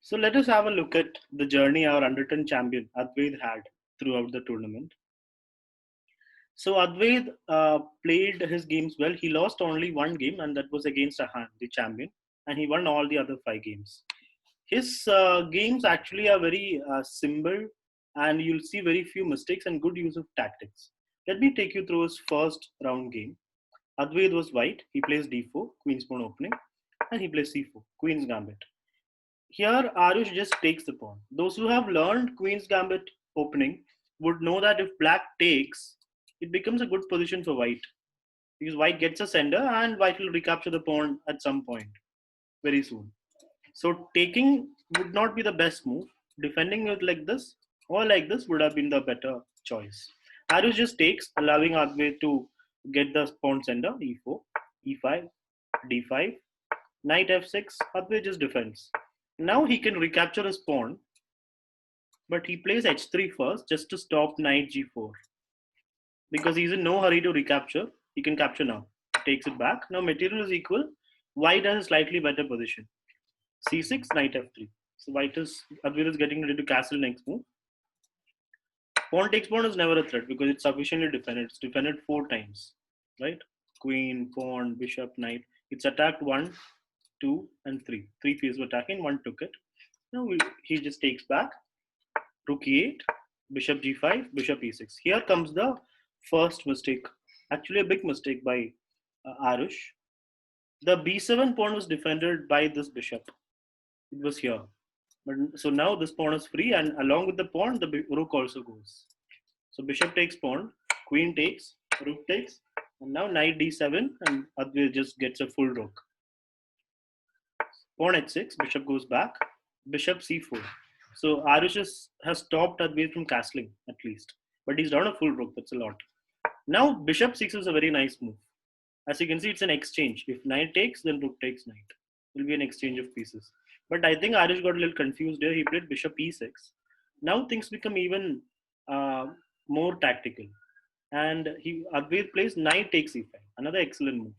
So let us have a look at the journey our under 10 champion Advaith had throughout the tournament. So Advaith played his games well. He lost only one game, and that was against Ahan, the champion, and he won all the other 5 games. His games actually are very simple, and you'll see very few mistakes and good use of tactics. Let me take you through his first round game. Advaith was white. He plays d4, queen's pawn opening, and he plays c4, queen's gambit. Here, Arush just takes the pawn. Those who have learned Queen's Gambit opening would know that if black takes, it becomes a good position for white because white gets a sender and white will recapture the pawn at some point very soon. So taking would not be the best move. Defending it like this or like this would have been the better choice. Arush just takes, allowing Advaith to get the pawn sender e4, e5, d5, knight f6. Advaith just defends. Now he can recapture his pawn, but he plays h3 first just to stop knight g4 because he's in no hurry to recapture. He can capture now. Takes it back. Now material is equal. White has a slightly better position. c6, knight f3. So white is Advaith is getting ready to castle next move. Pawn takes pawn is never a threat because it's sufficiently defended. It's defended 4 times, right? Queen, pawn, bishop, knight. It's attacked 1, 2, and 3. 3 pieces of attacking. 1 took it. Now he just takes back. Rook e8, bishop g5, bishop e6. Here comes the first mistake. Actually, a big mistake by Arush. The b7 pawn was defended by this bishop. It was here. But so now this pawn is free, and along with the pawn, the rook also goes. So bishop takes pawn, queen takes, rook takes, and now knight d7, and Advaith just gets a full rook. Pawn h6, bishop goes back, bishop c4. So Arush has stopped Advaith from castling at least, but he's done a full rook. That's a lot. Now bishop 6 is a very nice move. As you can see, it's an exchange. If knight takes, then rook takes knight. It will be an exchange of pieces. But I think Arush got a little confused here. He played bishop e6. Now things become even more tactical. And Advaith plays knight takes e5. Another excellent move.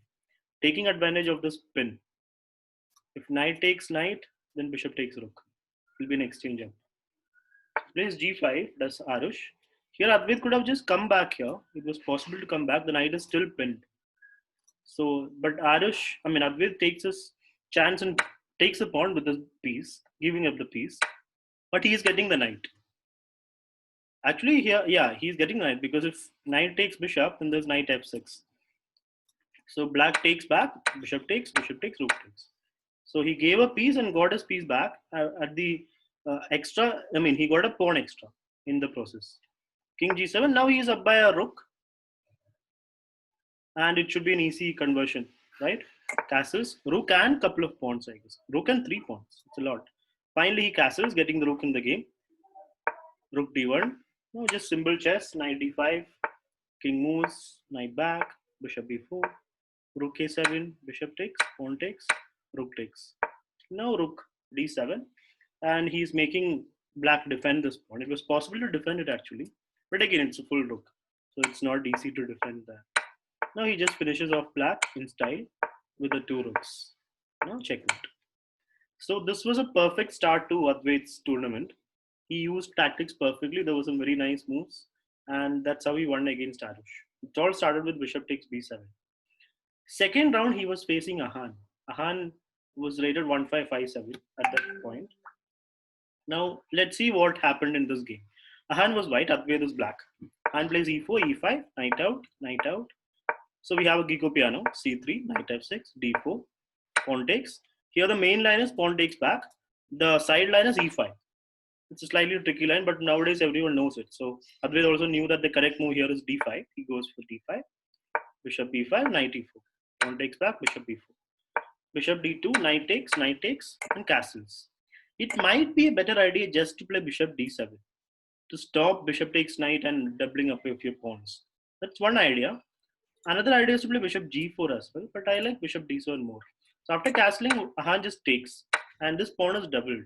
Taking advantage of this pin. If knight takes knight, then bishop takes rook. It will be an exchange up. Plays g5, does Arush. Here Advaith could have just come back here. It was possible to come back. The knight is still pinned. So, but Advaith takes his chance and takes the pawn with the piece, giving up the piece. But he is getting the knight. Actually, here, yeah, he's getting knight because if knight takes bishop, then there's knight f6. So black takes back, bishop takes, rook takes. So he gave a piece and got his piece back at the extra. He got a pawn extra in the process. King g7. Now he is up by a rook, and it should be an easy conversion, right? Castles, rook and couple of pawns, I guess. Rook and 3 pawns. It's a lot. Finally, he castles, getting the rook in the game. Rook d1. No, just simple chess. Knight d5. King moves. Knight back. Bishop b4. Rook a7. Bishop takes. Pawn takes. Rook takes. Now rook d7. And he's making black defend this pawn. It was possible to defend it actually. But again, it's a full rook. So it's not easy to defend that. Now he just finishes off black in style with the 2 rooks. Now checkmate. So this was a perfect start to Advaith's tournament. He used tactics perfectly. There were some very nice moves. And that's how he won against Arush. It all started with bishop takes b7. Second round, he was facing Ahan. Ahan was rated 1557 at that point. Now, let's see what happened in this game. Ahan was white, Advaith is black. Ahan plays e4, e5, knight out, knight out. So we have a Gecko piano, c3, knight f6, d4, pawn takes. Here the main line is pawn takes back. The side line is e5. It's a slightly tricky line, but nowadays everyone knows it. So Advaith also knew that the correct move here is d5. He goes for d5, bishop b5, knight e4. Pawn takes back, bishop b4. Bishop d2, knight takes, and castles. It might be a better idea just to play bishop d7 to stop bishop takes knight and doubling up of your pawns. That's one idea. Another idea is to play bishop g4 as well, but I like bishop d7 more. So after castling, Ahan just takes, and this pawn is doubled.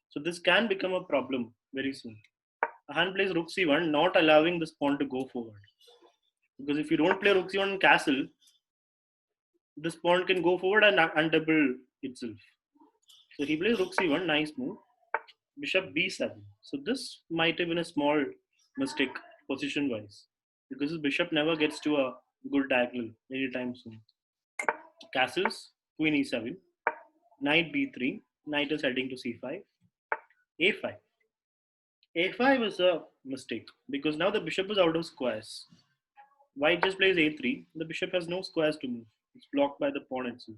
So this can become a problem very soon. Ahan plays rook c1, not allowing this pawn to go forward. Because if you don't play rook c1 and castle, this pawn can go forward and undouble itself. So he plays rook c1, nice move. Bishop b7. So this might have been a small mistake position wise because his bishop never gets to a good diagonal anytime soon. Castles, queen e7, knight b3, knight is heading to c5, a5. A5 is a mistake because now the bishop is out of squares. White just plays a3. The bishop has no squares to move. It's blocked by the pawn itself.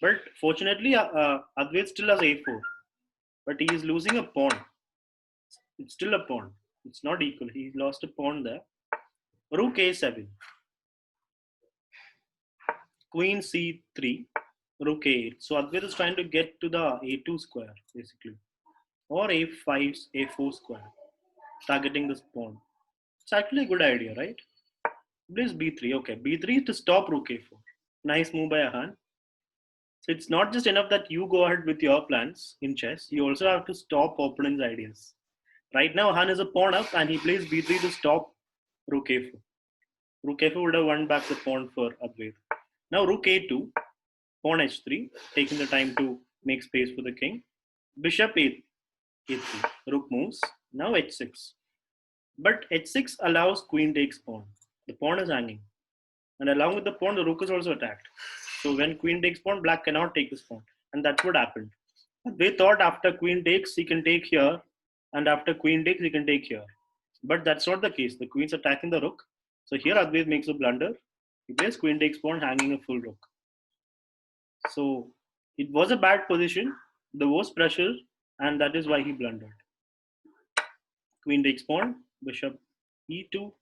But fortunately, Advaith still has a4. But he is losing a pawn. It's still a pawn. It's not equal. He lost a pawn there. Rook a7. Queen c3. Rook a8. So Advaith is trying to get to the a2 square, basically. Or a5, a4 square. Targeting this pawn. It's actually a good idea, right? Plays b3. Okay, b3 to stop rook a4. Nice move by Ahan. So it's not just enough that you go ahead with your plans in chess. You also have to stop opponent's ideas. Right now, Han is a pawn up and he plays b3 to stop rook a4. Rook a4 would have won back the pawn for Advaith. Now rook a2, pawn h3, taking the time to make space for the king. Bishop a3, rook moves. Now h6. But h6 allows queen takes pawn. The pawn is hanging. And along with the pawn, the rook is also attacked. So when queen takes pawn, black cannot take this pawn. And that's what happened. They thought after queen takes, he can take here. And after queen takes, he can take here. But that's not the case. The queen's attacking the rook. So here Advaith makes a blunder. He plays queen takes pawn, hanging a full rook. So it was a bad position. There was pressure. And that is why he blundered. Queen takes pawn, bishop e2.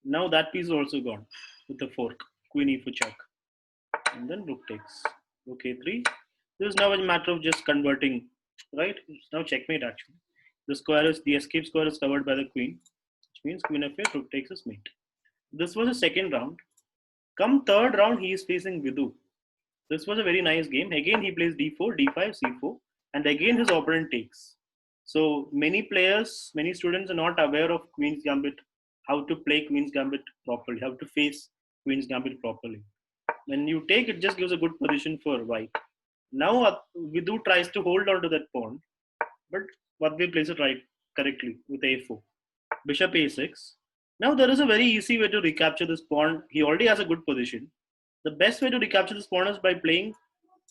Now that piece is also gone with the fork. Queen e4 check. And then rook takes. Rook a3. This is now a matter of just converting, right? It's now checkmate actually. The escape square is covered by the queen, which means queen f8, rook takes is mate. This was the second round. Come third round, he is facing Vidhu. This was a very nice game. Again, he plays d4, d5, c4, and again his opponent takes. So many players, many students are not aware of Queen's Gambit, how to play Queen's Gambit properly, how to face Queen's Gambit properly. When you take, it just gives a good position for white. Now Vidhu tries to hold on to that pawn, but Vadve plays it right correctly with a4. Bishop a6. Now there is a very easy way to recapture this pawn. He already has a good position. The best way to recapture this pawn is by playing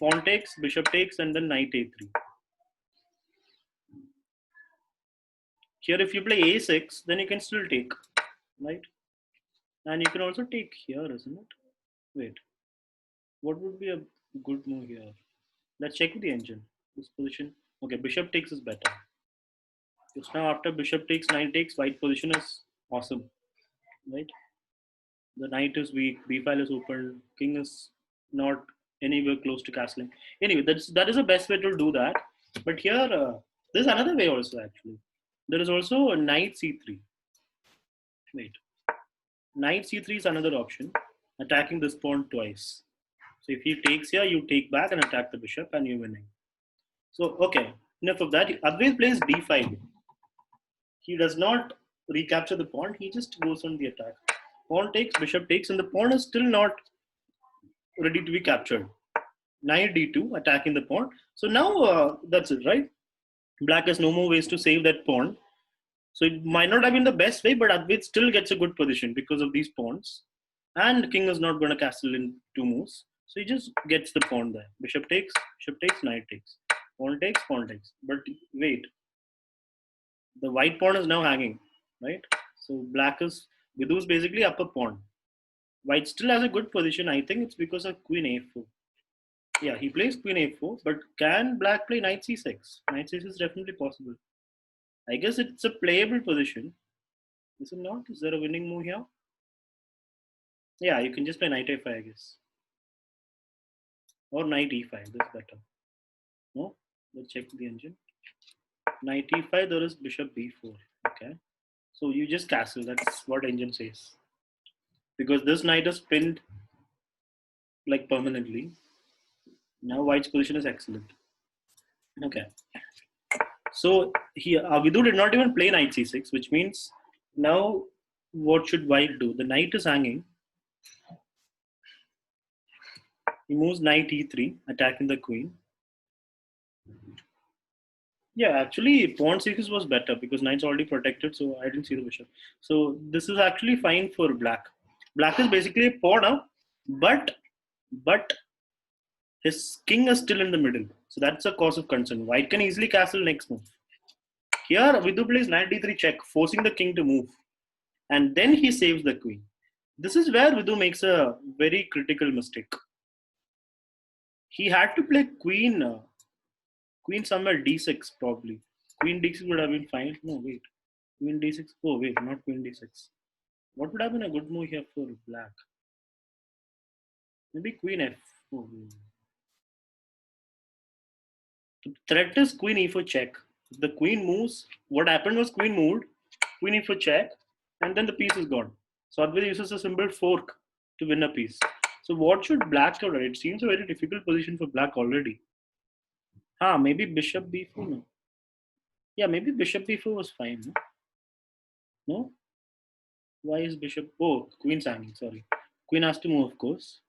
pawn takes, bishop takes, and then knight a3. Here, if you play a6, then you can still take, right? And you can also take here, isn't it? Wait, what would be a good move here? Let's check with the engine. This position. Okay, bishop takes is better. Just now after bishop takes, knight takes, white position is awesome, right? The knight is weak, b file is open, king is not anywhere close to castling. Anyway, that is the best way to do that. But here, there's another way also actually. There is also a knight c3. Wait, knight c3 is another option, attacking this pawn twice. So if he takes here, you take back and attack the bishop, and you're winning. So okay, enough of that. Advaith plays d5. He does not recapture the pawn. He just goes on the attack. Pawn takes, bishop takes, and the pawn is still not ready to be captured. Knight d2, attacking the pawn. So now that's it, right? Black has no more ways to save that pawn. So it might not have been the best way, but Advaith still gets a good position because of these pawns. And king is not going to castle in two moves. So he just gets the pawn there. Bishop takes, knight takes. Pawn takes, pawn takes. But wait, the white pawn is now hanging, right? So black is, Vidhu is basically up a pawn. White still has a good position. I think it's because of queen a4. Yeah, he plays queen a4, but can black play knight c6? Knight c6 is definitely possible. I guess it's a playable position. Is it not? Is there a winning move here? Yeah, you can just play knight a5, I guess. Or knight e5, that's better. No? Let's check the engine. Knight e5, there is bishop b4. Okay. So you just castle, that's what engine says. Because this knight is pinned like permanently. Now white's position is excellent. Okay. So here, Vidhu did not even play knight c6, which means now what should white do? The knight is hanging. He moves knight e3, attacking the queen. Yeah, actually, pawn c6 was better because knight's already protected, so I didn't see the bishop. So this is actually fine for black. Black is basically a pawn up, but his king is still in the middle, so that's a cause of concern. White can easily castle next move. Here, Vidhu plays knight d3 check, forcing the king to move, and then he saves the queen. This is where Vidhu makes a very critical mistake. He had to play queen somewhere d6 probably. Queen d6 would have been fine. No, wait. Queen d6. Oh, wait, not queen d6. What would have been a good move here for black? Maybe queen f. Oh, wait. The threat is queen e4 check. If the queen moves, what happened was queen moved, queen e4 check, and then the piece is gone. So Advaith uses a symbol fork to win a piece. So what should black do? It seems a very difficult position for black already. Maybe bishop b4. No. Yeah, maybe bishop b4 was fine. No? No? Why is bishop? Oh, queen's hanging. Sorry, queen has to move, of course.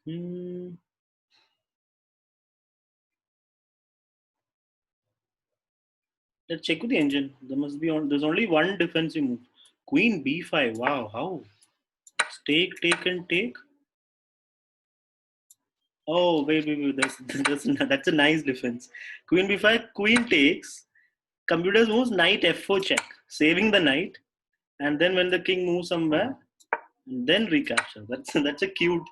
Hmm. Let's check with the engine. There must be on. There's only one defensive move. Queen b5. Wow, how? Take, take, and take. Oh, wait. That's a nice defense. Queen b5. Queen takes. Computers moves knight f4 check, saving the knight, and then when the king moves somewhere, then recapture. That's a cute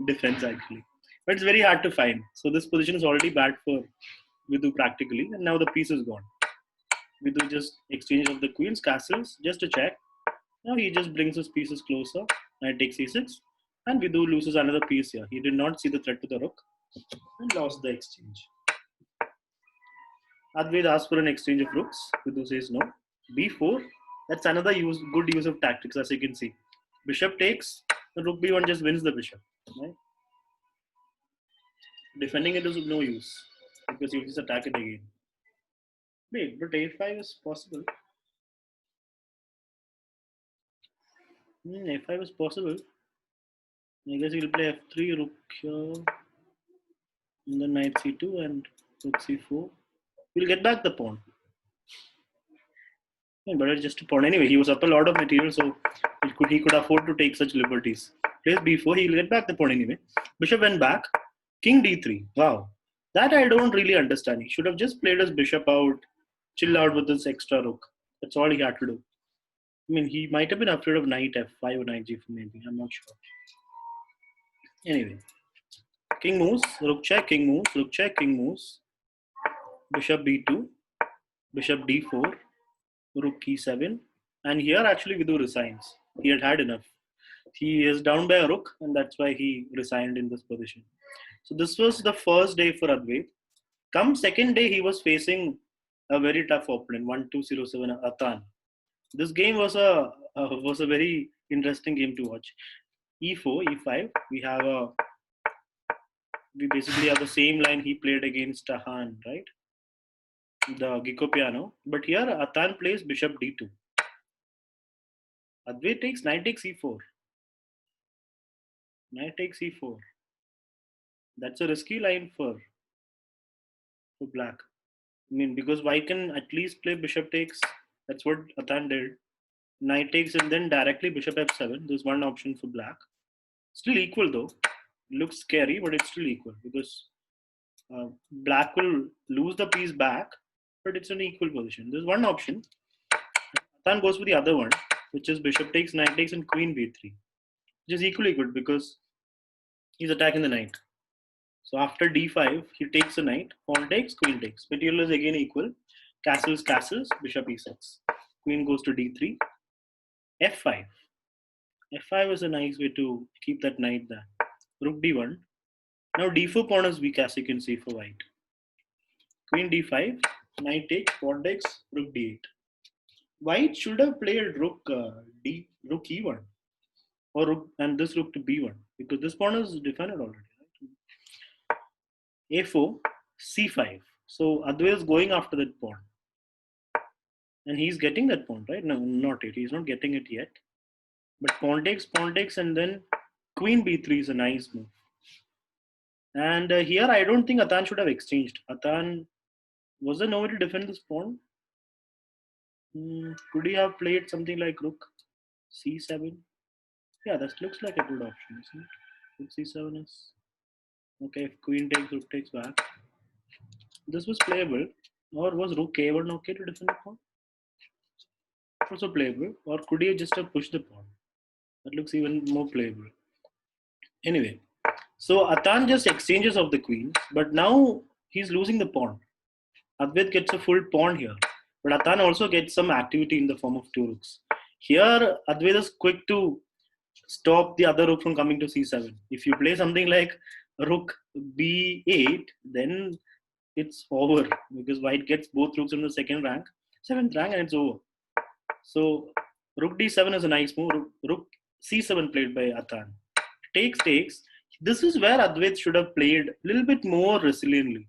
defense actually, but it's very hard to find. So this position is already bad for Vidhu practically, and now the piece is gone. Vidhu just exchange of the queens, castles, just to check. Now he just brings his pieces closer. Knight takes e6, and Vidhu loses another piece here. He did not see the threat to the rook and lost the exchange. Advaith asks for an exchange of rooks. Vidhu says no. B4. That's another good use of tactics, as you can see. Bishop takes. The rook b1 just wins the bishop. Right? Defending it is of no use because you just attack it again. Wait, but a5 is possible. A5 is possible. I guess he'll play f3, rook here, and then knight c2 and rook c4. We'll get back the pawn. Yeah, but it's just a pawn anyway. He was up a lot of material, so he could afford to take such liberties. Plays b4. He'll get back the pawn anyway. Bishop went back. King d3. Wow, that I don't really understand. He should have just played his bishop out, chill out with this extra rook. That's all he had to do. I mean, he might have been afraid of knight f5 or knight g4 maybe. I'm not sure. Anyway, king moves, rook check, king moves, rook check, king moves. Bishop b2, bishop d4, rook e7. And here actually Vidhu resigns. He had had enough. He is down by a rook, and that's why he resigned in this position. So this was the first day for Advaith. Come second day, he was facing a very tough opponent, 1207 Atan. This game was a very interesting game to watch. E4, E5. We basically have the same line he played against Tahan, right? The Gecko piano. But here Atan plays Bishop D2. Advaith takes knight takes E4. Knight takes E4. That's a risky line for black. I mean, because white can at least play Bishop takes. That's what Atan did. Knight takes and then directly Bishop F7. There's one option for black. Still equal though. It looks scary, but it's still equal because black will lose the piece back, but it's an equal position. There's one option. Atan goes for the other one, which is bishop takes, knight takes, and queen b3, which is equally good because he's attacking the knight. So after d5, he takes the knight, pawn takes, queen takes. Material is again equal. Castles, bishop e6. Queen goes to d3. f5. f5 is a nice way to keep that knight there. Rook d1. Now d4 pawn is weak, as you can see for white. Queen d5, knight takes, pawn takes, rook d8. White should have played rook e1 or rook and this rook to b1 because this pawn is defended already. Right? a4, c5. So Advaith is going after that pawn, and he's getting that pawn, right? No, not yet. He's not getting it yet. But pawn takes, and then queen b3 is a nice move. And here I don't think Atan should have exchanged. Atan Was there no way to defend this pawn? Could he have played something like rook c7? Yeah, that looks like a good option, isn't it? Rook c7 is okay. If queen takes, rook takes back. This was playable. Or was rook a1 okay to defend the pawn? Also playable. Or could he just have pushed the pawn? That looks even more playable. Anyway, so Atan just exchanges of the queens, but now he's losing the pawn. Advaith gets a full pawn here, but Atan also gets some activity in the form of two rooks. Here, Advaith is quick to stop the other rook from coming to c7. If you play something like rook b8, then it's over because white gets both rooks in the second rank, seventh rank, and it's over. So rook d7 is a nice move. Rook c7 played by Atan. Takes. This is where Advaith should have played a little bit more resiliently.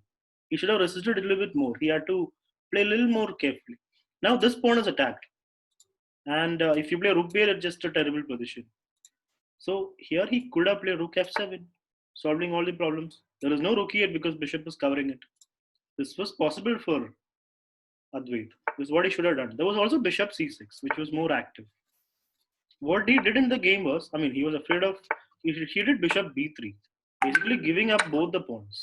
He should have resisted a little bit more. He had to play a little more carefully. Now this pawn is attacked. And if you play rook b8, it's just a terrible position. So here he could have played rook f7, solving all the problems. There is no rook here because bishop is covering it. This was possible for Advaith. This is what he should have done. There was also bishop c6, which was more active. What he did in the game was, he was afraid of, he did bishop b3, basically giving up both the pawns.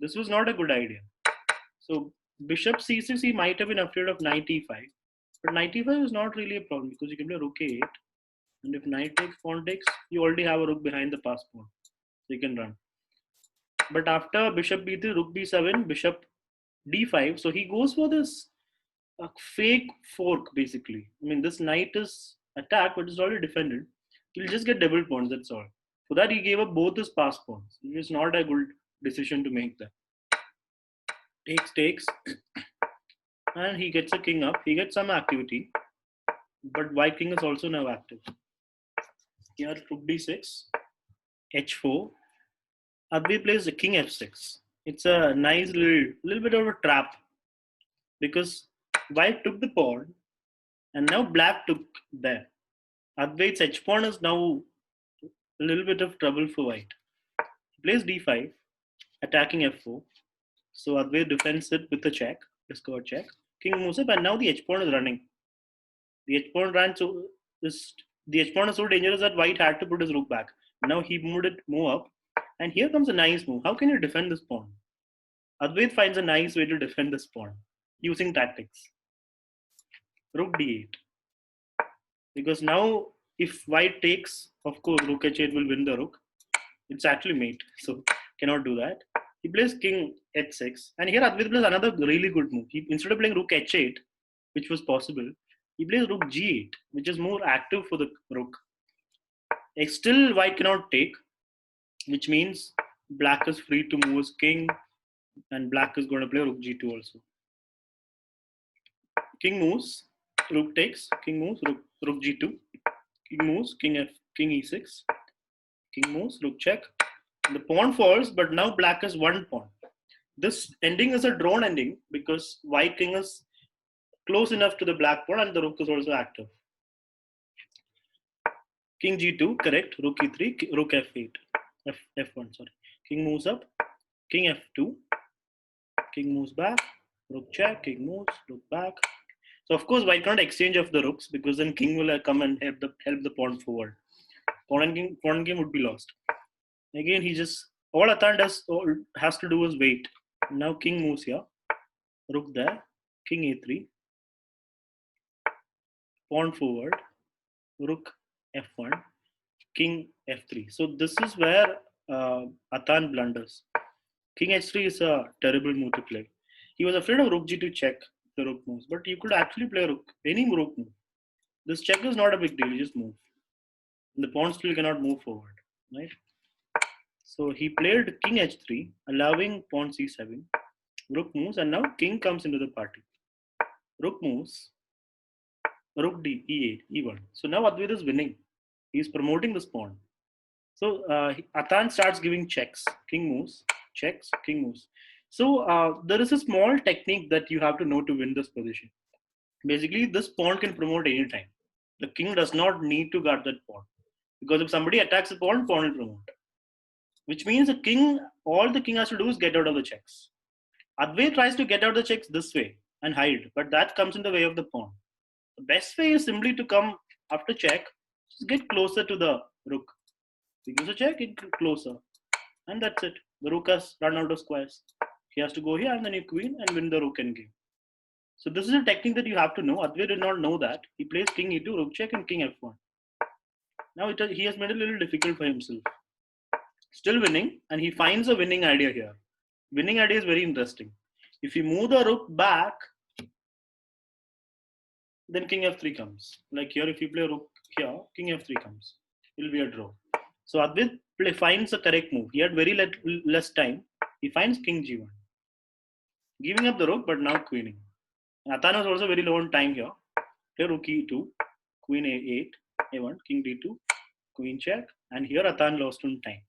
This was not a good idea. So bishop c6, he might have been afraid of knight e5. But knight e5 is not really a problem because you can play rook a8. And if knight takes, pawn takes, you already have a rook behind the pass pawn. So you can run. But after bishop b3, rook b7, bishop d5, so he goes for this fake fork basically. This knight is attacked, but it's already defended. He'll just get double pawns, that's all. For that, he gave up both his pass pawns. It is not a good decision to make that. Takes. And he gets a king up. He gets some activity. But white king is also now active. Here, rook d6, h4. Advaith plays the king f6. It's a nice little bit of a trap because white took the pawn and now black took there. Advaith's h pawn is now a little bit of trouble for white. He plays d5, attacking f4. So Advaith defends it with a check, discovered check. King moves up, and now the h pawn is running. The h pawn ran so the h pawn is so dangerous that white had to put his rook back. Now he moved it more up, and here comes a nice move. How can you defend this pawn? Advaith finds a nice way to defend this pawn using tactics. Rook d8. Because now, if white takes, of course, rook h8 will win the rook. It's actually mate, so cannot do that. He plays king h6, and here Advaith plays another really good move. Instead of playing rook h8, which was possible, he plays rook g8, which is more active for the rook. Still, white cannot take, which means black is free to move his king, and black is going to play rook g2 also. King moves, rook takes, king moves, rook g2, king moves, king e6, king moves, rook check. The pawn falls, but now black has one pawn. This ending is a drawn ending because white king is close enough to the black pawn and the rook is also active. King g2, correct. Rook e3, rook f8, f1, sorry. King moves up, king f2, king moves back, rook check, king moves, rook back. So of course white can't exchange of the rooks because then king will come and help the pawn forward. Pawn game would be lost. Again, all Atan has to do is wait. Now king moves here, rook there, king a3, pawn forward, rook f1, king f3. So this is where Atan blunders. King h3 is a terrible move to play. He was afraid of rook g2 check the rook moves, but you could actually play any rook move. This check is not a big deal, you just move. And the pawn still cannot move forward, right? So he played king h3, allowing pawn c7. Rook moves, and now king comes into the party. Rook moves, rook d, e8, e1. So now Advaith is winning. He's promoting this pawn. So Atan starts giving checks. King moves, checks, king moves. So there is a small technique that you have to know to win this position. Basically, this pawn can promote anytime. The king does not need to guard that pawn. Because if somebody attacks the pawn will promote. Which means all the king has to do is get out of the checks. Advaith tries to get out the checks this way and hide, but that comes in the way of the pawn. The best way is simply to come after check, just get closer to the rook. He gives a check, it gets closer. And that's it. The rook has run out of squares. He has to go here and then you queen and win the rook endgame. So this is a technique that you have to know. Advaith did not know that. He plays king e2, rook check, and king f1. Now he has made it a little difficult for himself. Still winning, and he finds a winning idea here. Winning idea is very interesting. If you move the rook back, then king f3 comes. Like here, if you play rook here, king f3 comes. It will be a draw. So Advaith finds the correct move. He had very less time. He finds king g1. Giving up the rook, but now queening. Atan was also very low on time here. Here rook e2, queen a8, a1, king d2, queen check. And here Atan lost on time.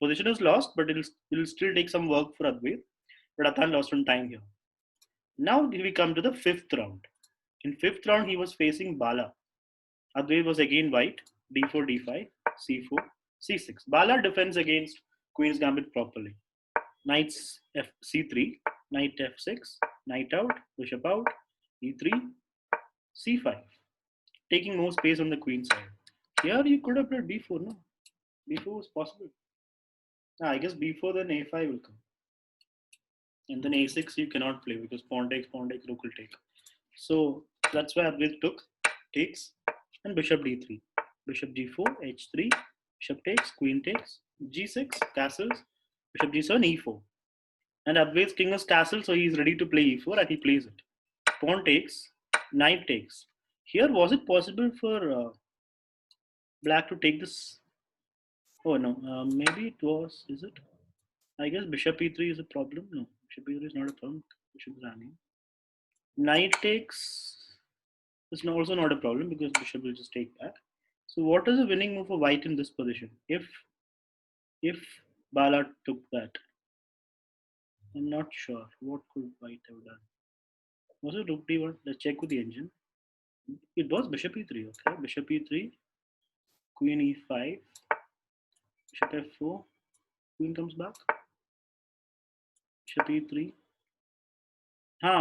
Position is lost, but it will still take some work for Advaith. But Atan lost on time here. Now we come to the fifth round. In fifth round, he was facing Bala. Advaith was again white, d4, d5, c4, c6. Bala defends against Queen's Gambit properly. Knights c3, knight f6, knight out, bishop out, e3, c5. Taking more space on the queen side. Here you could have played b4, no? b4 was possible. I guess b4, then a5 will come. And then a6 you cannot play because pawn takes, rook will take. So that's why Advaith takes, and bishop d3. Bishop g4, h3, bishop takes, queen takes, g6, castles, bishop g7, e4. And Advaith's king is castle, so he's ready to play e4 and he plays it. Pawn takes, knight takes. Here, was it possible for black to take this? Oh no, maybe it was, is it? I guess bishop e3 is a problem. No, bishop e3 is not a problem. Bishop is running. Knight takes is also not a problem because bishop will just take back. So what is the winning move for white in this position? If Bala took that, I'm not sure. What could white have done? Was it rook d1? Let's check with the engine. It was bishop e3. Okay, bishop e3, queen e5, bishop f4, queen comes back, bishop e3.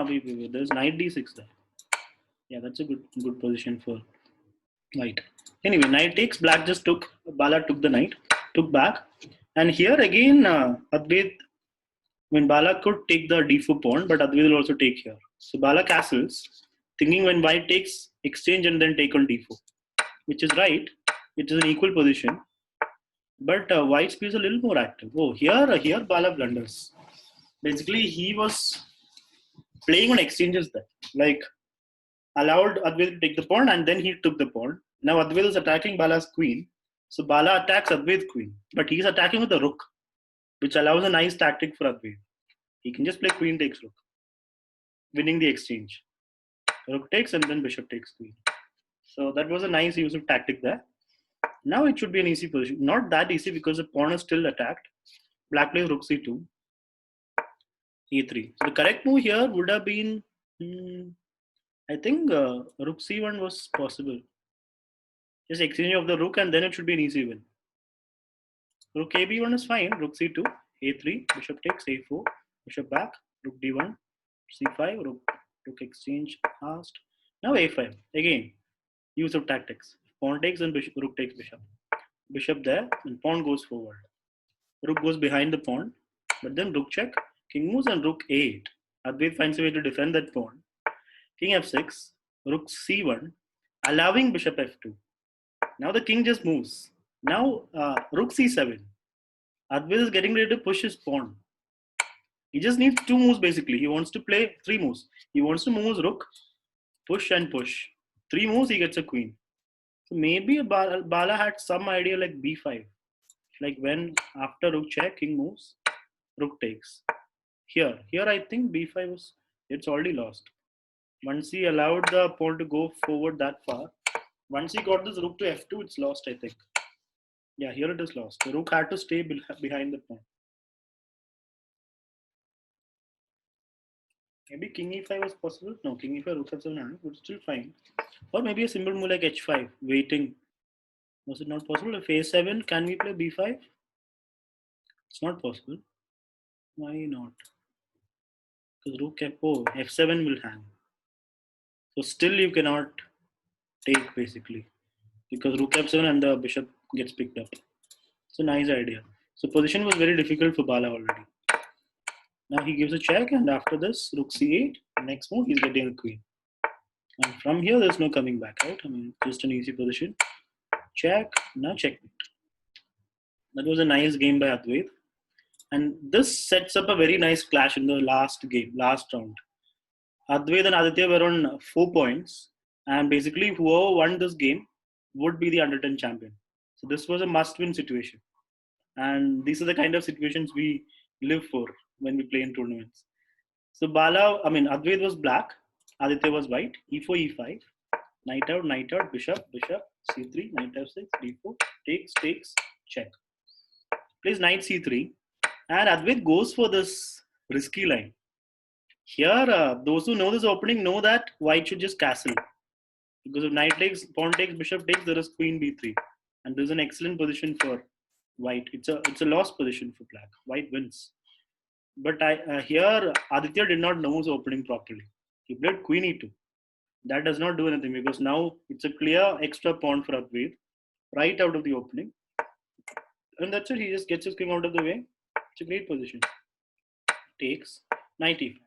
Wait. There's knight d6 there. Yeah, that's a good position for white. Anyway, knight takes. Black just took. Bala took the knight, took back, and here again, Advaith. When Bala could take the d4 pawn, but Advaith will also take here. So Bala castles, thinking when white takes, exchange and then take on d4, which is right. It is an equal position, but white's piece is a little more active. Oh, here Bala blunders. Basically, he was playing on exchanges there, like allowed Advaith to take the pawn and then he took the pawn. Now Advaith is attacking Bala's queen, so Bala attacks Advaith's queen, but he is attacking with the rook, which allows a nice tactic for Advaith. He can just play queen takes rook, winning the exchange. Rook takes and then bishop takes queen. So that was a nice use of tactic there. Now it should be an easy position. Not that easy because the pawn is still attacked. Black plays rook c2, e3. So the correct move here would have been, I think rook c1 was possible. Just exchange of the rook and then it should be an easy win. Rook ab1 is fine. Rook c2, a3, bishop takes, a4, bishop back, rook d1, c5, rook exchange last. Now a5. Again, use of tactics. Pawn takes and rook takes bishop. Bishop there and pawn goes forward. Rook goes behind the pawn, but then rook check, king moves and rook a8. Advaith finds a way to defend that pawn. King f6, rook c1, allowing bishop f2. Now the king just moves. Now rook c7. Advaith is getting ready to push his pawn. He just needs two moves basically. He wants to play three moves. He wants to move his rook, push and push. Three moves, he gets a queen. So maybe Bala had some idea like b5. Like when after rook check, king moves, rook takes. Here I think b5 was, it's already lost. Once he allowed the pawn to go forward that far, once he got this rook to f2, it's lost, I think. Yeah, here it is lost. The rook had to stay behind the pawn. Maybe king e5 was possible. No, king e5, rook f7, but still fine. Or maybe a simple move like h5, waiting. Was it not possible? If a7, can we play b5? It's not possible. Why not? Because rook f7 will hang. So still you cannot take basically because rook f7 and the bishop gets picked up. It's a nice idea. So position was very difficult for Bala already. Now he gives a check, and after this, rook c8. Next move, he's getting a queen. And from here, there's no coming back, right? I mean, just an easy position. Check. Now checkmate. That was a nice game by Advaith. And this sets up a very nice clash in the last game, last round. Advaith and Aditya were on 4 points. And basically, whoever won this game would be the under 10 champion. So this was a must win situation. And these are the kind of situations we live for when we play in tournaments. So Advaith was black, Aditya was white, e4, e5, knight out, bishop, c3, knight f6, d4, takes, check. Plays knight c3, and Advaith goes for this risky line. Here, those who know this opening know that white should just castle. Because if knight takes, pawn takes, bishop takes, there is queen b3. And there's an excellent position for white. It's a lost position for black. White wins. But here, Aditya did not know his opening properly. He played queen e2. That does not do anything because now it's a clear extra pawn for Advaith right out of the opening. And that's it. He just gets his king out of the way. It's a great position. Takes, knight e5.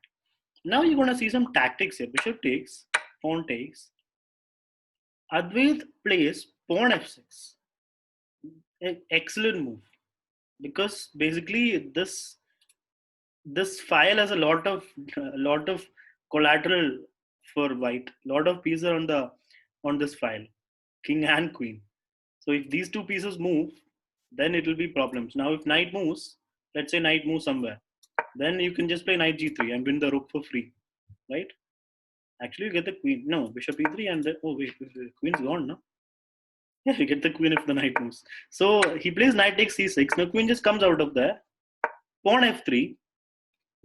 Now you're going to see some tactics here. Bishop takes, pawn takes. Advaith plays pawn f6. An excellent move. Because basically this file has a lot of collateral for white. Lot of pieces are on this file, king and queen. So if these two pieces move, then it will be problems. Now if knight moves, let's say knight moves somewhere, then you can just play knight g3 and win the rook for free, right? Actually, you get the queen. No, bishop e3 and the queen's gone, no? Yeah, you get the queen if the knight moves. So he plays knight takes c6. Now queen just comes out of there. Pawn f3.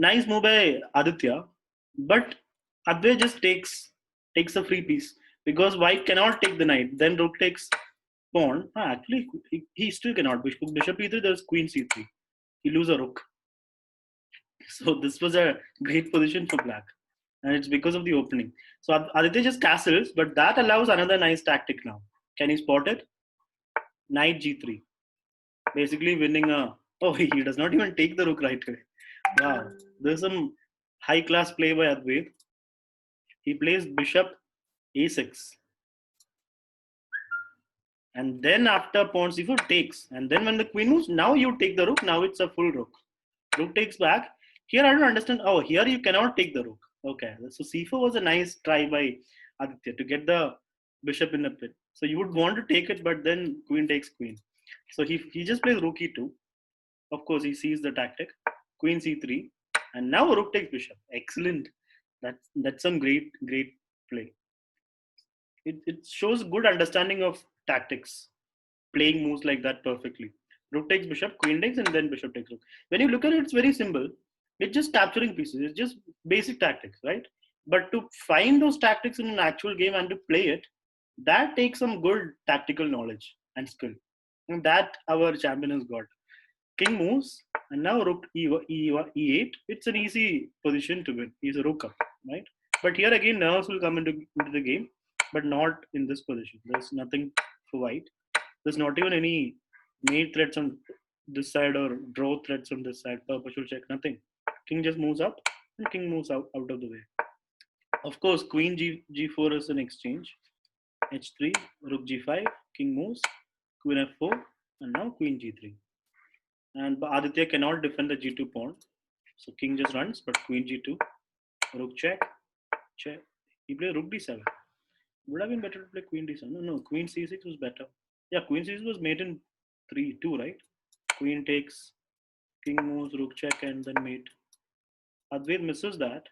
Nice move by Aditya, but Advaith just takes a free piece because white cannot take the knight. Then rook takes pawn. Actually, he still cannot. Bishop e3. There's queen c3. He loses a rook. So this was a great position for black, and it's because of the opening. So Aditya just castles, but that allows another nice tactic now. Can you spot it? Knight g3, basically winning a. Oh, he does not even take the rook right away. Wow, there's some high class play by Advaith. He plays bishop a6. And then after pawn c4 takes. And then when the queen moves, now you take the rook. Now it's a full rook. Rook takes back. Here I don't understand. Oh, here you cannot take the rook. Okay. So c4 was a nice try by Aditya to get the bishop in the pit. So you would want to take it, but then queen takes queen. So he just plays rook e2. Of course, he sees the tactic. Queen c3. And now rook takes bishop. Excellent. That's some great play. It shows good understanding of tactics, playing moves like that perfectly. Rook takes bishop, queen takes, and then bishop takes rook. When you look at it, it's very simple. It's just capturing pieces. It's just basic tactics, right? But to find those tactics in an actual game and to play it, that takes some good tactical knowledge and skill. And that our champion has got. King moves, and now rook e8. It's an easy position to win. He's a rook up, right? But here again, nerves will come into the game, but not in this position. There's nothing for white. There's not even any mate threats on this side or draw threats on this side. Purposeful check, nothing. King just moves up, and king moves out of the way. Of course, queen g4 is an exchange. h3, rook g5, king moves, queen f4, and now queen g3. And Aditya cannot defend the g2 pawn. So king just runs, but queen g2, rook check. He played rook d7. Would have been better to play queen d7. No, queen c6 was better. Yeah, queen c6 was mate in 3-2, right? Queen takes, king moves, rook check, and then mate. Advaith misses that.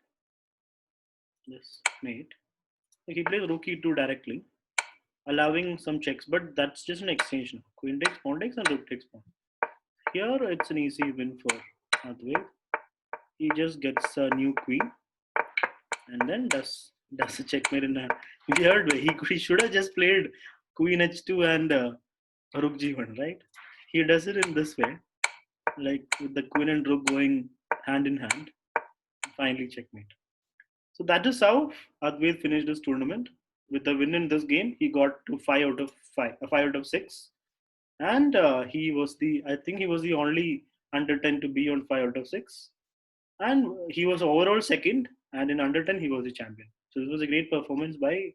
This mate. He plays rook e2 directly, allowing some checks, but that's just an exchange now. Queen takes, pawn takes, and rook takes pawn. Here it's an easy win for Advaith. He just gets a new queen and then does a checkmate in a weird way. He should have just played queen h2 and rook g1, right? He does it in this way, like with the queen and rook going hand in hand. Finally, checkmate. So that is how Advaith finished this tournament. With the win in this game, he got to 5 out of 6, and I think he was the only under 10 to be on 5 out of 6, and he was overall second, and in under 10 he was the champion. So this was a great performance by